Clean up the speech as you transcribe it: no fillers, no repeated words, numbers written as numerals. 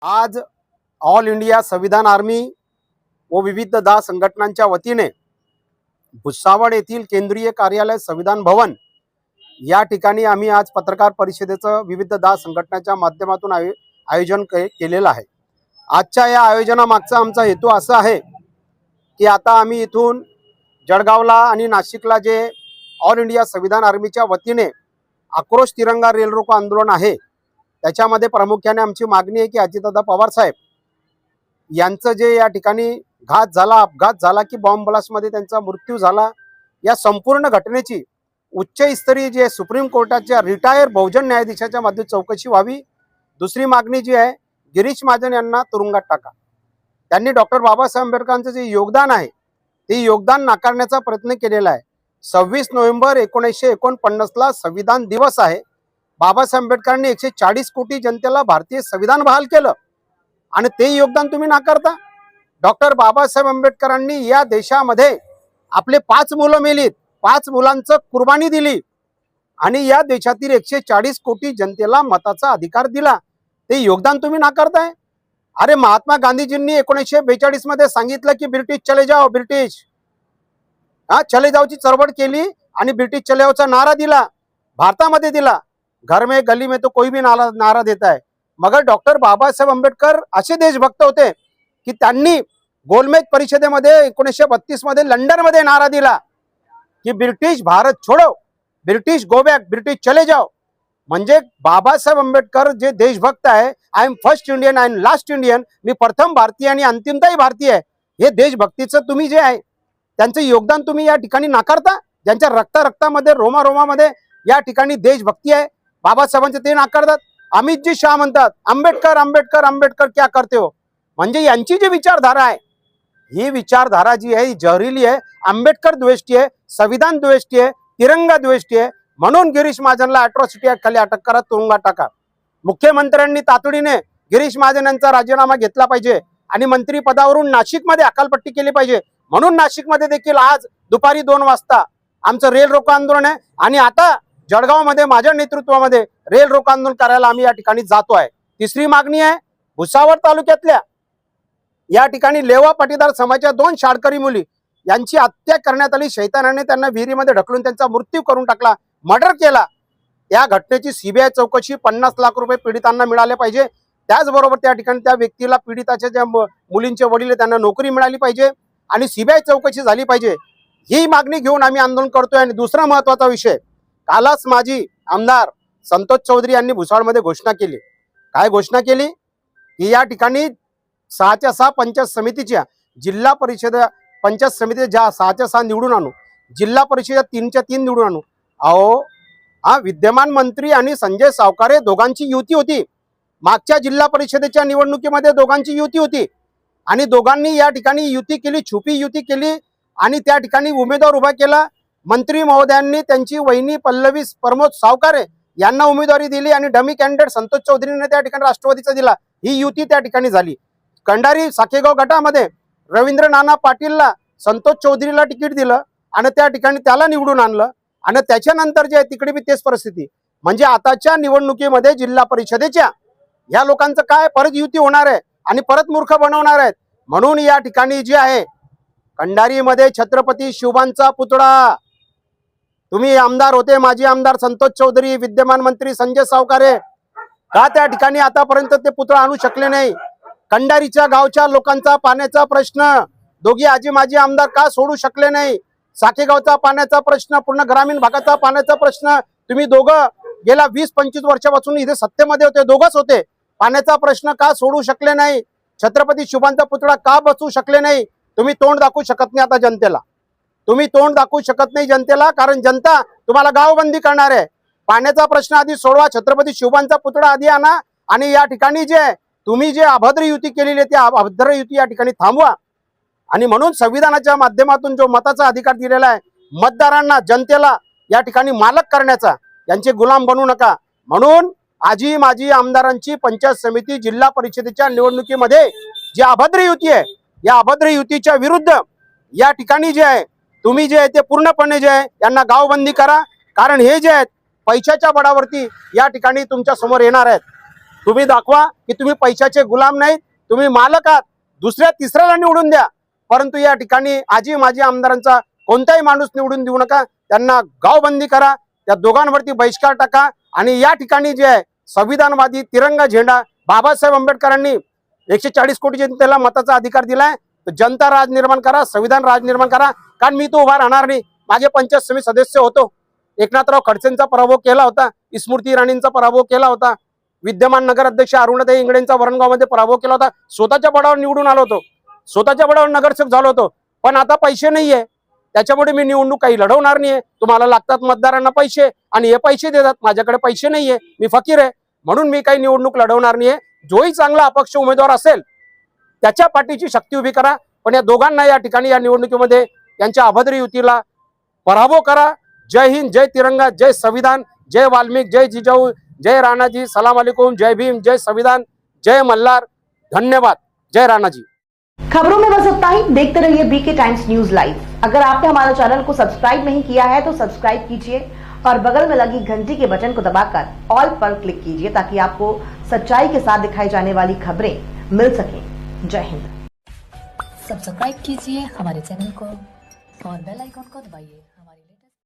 आज all India संविधान army व विविध दहा संघटनांच्या वतीने भुसावळ येथील केंद्रीय कार्यालय संविधान भवन या ठिकाणी आम्ही आज पत्रकार परिषदेचं विविध दहा संघटनांच्या माध्यमातून आयोजन केलेलं आहे। आजच्या या आयोजनामागचा आमचा हेतू असा आहे की आता आम्ही इथून जळगावला आणि नाशिकला जे ऑल इंडिया संविधान आर्मीच्या वतीने आक्रोश तिरंगा रेल रोको आंदोलन आहे, त्याच्यामध्ये प्रामुख्याने आमची मागणी आहे की अजितदादा पवार साहेब यांचं जे या ठिकाणी अपघात झाला की बॉम्ब ब्लास्टमध्ये त्यांचा मृत्यू झाला, या संपूर्ण घटनेची उच्चस्तरीय जे सुप्रीम कोर्टाच्या रिटायर बहुजन न्यायाधीशाच्या माध्यमातून चौकशी व्हावी। दुसरी मागणी जी आहे, गिरीश महाजन यांना तुरुंगात टाका। त्यांनी डॉक्टर बाबासाहेब आंबेडकरांचं जे योगदान आहे ते योगदान नाकारण्याचा प्रयत्न केलेला आहे। 26 नोव्हेंबर 1949ला संविधान दिवस आहे। बाबासाहेब आंबेडकरांनी 140 कोटी जनतेला भारतीय संविधान बहाल केलं आणि ते योगदान तुम्ही नाकारता। डॉक्टर बाबासाहेब आंबेडकरांनी या देशामध्ये आपले 5 मुलं मेलीत, 5 मुलांचं कुर्बानी दिली आणि या देशातील 140 कोटी जनतेला मताचा अधिकार दिला, ते योगदान तुम्ही नाकारताय। अरे महात्मा गांधीजींनी 1942 मध्ये सांगितलं की ब्रिटिश चले जाओ, ब्रिटिश चले जाओची चळवळ केली आणि ब्रिटिश चले जाओचा नारा दिला, भारतामध्ये दिला। घर में गली में तो कोई भी नारा देता है, मगर डॉक्टर बाबासाहेब आंबेडकर असे देशभक्त होते की त्यांनी गोलमेज परिषदेमध्ये 1932 मध्ये लंडन मध्ये नारा दिला की ब्रिटिश भारत छोड़ो, ब्रिटिश गो बॅक, ब्रिटिश चले जाओ। म्हणजे बाबासाहेब आंबेडकर जे देशभक्त आहे, I am first Indian and last Indian, मी प्रथम भारतीय आणि अंतिमताही भारतीय आहे, हे देशभक्तीचं तुम्ही जे आहे त्यांचं योगदान तुम्ही या ठिकाणी नाकारता। ज्यांच्या रक्तामध्ये रोमामध्ये या ठिकाणी देशभक्ती आहे, बाबासाहेबांचे ते नाकारतात। अमित जी शाह म्हणतात आंबेडकर आंबेडकर आंबेडकर क्या करते हो। म्हणजे यांची जी विचारधारा आहे, ही विचारधारा जी आहे जहरीली आहे, आंबेडकर द्वेष्टी आहे, संविधान द्वेष्टी आहे, तिरंगा द्वेष्टी आहे। म्हणून गिरीश महाजनला अॅट्रॉसिटी ऍक्ट खाली अटक करा, तुरुंगात टाका। मुख्यमंत्र्यांनी तातडीने गिरीश महाजन यांचा राजीनामा घेतला पाहिजे आणि मंत्री पदावरून नाशिकमध्ये हकालपट्टी केली पाहिजे। म्हणून नाशिकमध्ये देखील आज दुपारी 2 वाजता आमचं रेल रोको आंदोलन आहे आणि आता जळगावमध्ये माझ्या नेतृत्वामध्ये रेल रोको आंदोलन करायला आम्ही या ठिकाणी जातो आहे। तिसरी मागणी आहे, भुसावळ तालुक्यातल्या या ठिकाणी लेवा पाटीदार समाजाच्या 2 शाळकरी मुली यांची हत्या करण्यात आली। शैतानाने त्यांना विहिरीमध्ये ढकलून त्यांचा मृत्यू करून टाकला, मर्डर केला। या घटनेची सीबीआय चौकशी 50 लाख रुपये पीडितांना मिळाले पाहिजे। त्याचबरोबर त्या ठिकाणी त्या व्यक्तीला, पीडिताच्या ज्या मुलींचे वडील त्यांना नोकरी मिळाली पाहिजे आणि सीबीआय चौकशी झाली पाहिजे, ही मागणी घेऊन आम्ही आंदोलन करतोय। आणि दुसरा महत्त्वाचा विषय, कालच माजी आमदार संतोष चौधरी यांनी भुसावळमध्ये घोषणा केली। काय घोषणा केली की या ठिकाणी 6च्या 6 पंचायत समितीच्या जिल्हा परिषद पंचायत समिती ज्या 6च्या 6 निवडून आणू, जिल्हा परिषद 3च्या 3 निवडून आणू। अहो विद्यमान मंत्री आणि संजय सावकारे दोघांची युती होती, मागच्या जिल्हा परिषदेच्या निवडणुकीमध्ये दोघांची युती होती आणि दोघांनी या ठिकाणी युती केली, छुपी युती केली आणि त्या ठिकाणी उमेदवार उभा केला। मंत्री महोदयांनी त्यांची वहिनी पल्लवी प्रमोद सावकारे यांना उमेदवारी दिली आणि डमी कॅन्डिडेट संतोष चौधरीने त्या ठिकाणी राष्ट्रवादीचा दिला। ही युती त्या ठिकाणी झाली। कंडारी साखेगाव गटामध्ये रवींद्र नाना पाटीलला संतोष चौधरीला तिकीट दिलं आणि त्या ठिकाणी त्याला निवडून आणलं आणि त्याच्यानंतर जे तिकडे बी तेच परिस्थिती। म्हणजे आताच्या निवडणुकीमध्ये जिल्हा परिषदेच्या या लोकांचं काय परत युती होणार आहे आणि परत मूर्ख बनवणार आहेत। म्हणून या ठिकाणी जे आहे कंडारीमध्ये छत्रपती शिवबांचा पुतळा, तुम्ही आमदार होते माजी आमदार संतोष चौधरी, विद्यमान मंत्री संजय सावकारे, का त्या ठिकाणी आतापर्यंत ते पुतळा आणू शकले नाही। कंडारीच्या गावच्या लोकांचा पाण्याचा प्रश्न दोघी आजी माजी आमदार का सोडू शकले नाही। साखेगावचा पाण्याचा प्रश्न, पूर्ण ग्रामीण भागाचा पाण्याचा प्रश्न, तुम्ही दोघं गेल्या 20-25 वर्षापासून इथे सत्तेमध्ये होते, दोघंच होते, पाण्याचा प्रश्न का सोडू शकले नाही। छत्रपती शिवबांचा पुतळा का बसवू शकले नाही। तुम्ही तोंड दाखवू शकत नाही आता जनतेला, तुम्ही तोंड दाखवू शकत नाही जनतेला, कारण जनता तुम्हाला गावबंदी करणार आहे। पाण्याचा प्रश्न आधी सोडवा, छत्रपती शिवबांचा पुतळा आधी आणा आणि या ठिकाणी जे तुम्ही जे अभद्र युती केलेली आहे ती अभद्र युती या ठिकाणी थांबवा। आणि म्हणून संविधानाच्या माध्यमातून जो मताचा अधिकार दिलेला आहे मतदारांना, जनतेला या ठिकाणी मालक करण्याचा, यांचे गुलाम बनू नका। म्हणून आजी माजी आमदारांची पंचायत समिती जिल्हा परिषदेच्या निवडणुकीमध्ये जी अभद्र युती आहे, या अभद्र युतीच्या विरुद्ध या ठिकाणी जे आहे तुम्ही जे आहे ते पूर्णपणे जे आहे यांना गावबंदी करा, कारण हे जे आहेत पैशाच्या बळावरती या ठिकाणी तुमच्या समोर येणार आहेत। तुम्ही दाखवा की तुम्ही पैशाचे गुलाम नाहीत, तुम्ही मालक आहात. दुसऱ्या तिसऱ्याला निवडून द्या, परंतु या ठिकाणी आजी माजी आमदारांचा कोणताही माणूस निवडून देऊ नका. त्यांना गावबंदी करा, त्या दोघांवरती बहिष्कार टाका. आणि या ठिकाणी जे आहे संविधानवादी तिरंगा झेंडा बाबासाहेब आंबेडकरांनी 140 कोटी जनतेला मताचा अधिकार दिलाय, तर जनता राज निर्माण करा, संविधान राज निर्माण करा. कारण मी तो उभा राहणार नाही. मागे पंचायत समिती सदस्य होतो, एकनाथराव खडसेंचा पराभव केला होता, स्मृती इराणींचा पराभव केला होता, विद्यमान नगराध्यक्ष अरुणाताई इंगळेंचा वरणगावमध्ये पराभव केला होता. स्वतःच्या बळावर निवडून आलो होतो, स्वतःच्या बळावर नगरसेवक झालो होतो. पण आता पैसे नाहीये, त्याच्यामुळे मी निवडणूक काही लढवणार नाहीये. तुम्हाला लागतात मतदारांना पैसे आणि हे पैसे देतात, माझ्याकडे पैसे नाहीये, मी फकीर आहे, म्हणून मी काही निवडणूक लढवणार नाहीये. जोही चांगला अपक्ष उमेदवार असेल त्याच्या पाठीची शक्ती उभी करा. पण या दोघांना या ठिकाणी या निवडणुकीमध्ये यांच्या अभद्र युतीला पराभव करा. जय हिंद, जय तिरंगा, जय संविधान, जय वाल्मिक, जय जिजाऊ, जय राणाजी, सलाम अलैकुम, जय भीम, जय संविधान, जय मल्हार. धन्यवाद. जय राणाजी. खबरों में बस इतना ही। देखते रहिए बीके टाइम्स न्यूज लाइव। अगर आपने हमारे चैनल को सब्सक्राइब नहीं किया है तो सब्सक्राइब कीजिए और बगल में लगी घंटी के बटन को दबाकर ऑल पर क्लिक कीजिए ताकि आपको सच्चाई के साथ दिखाई जाने वाली खबरें मिल सकें। जय हिंद। सब्सक्राइब कीजिए हमारे चैनल को और बेल आइकन को दबाइए।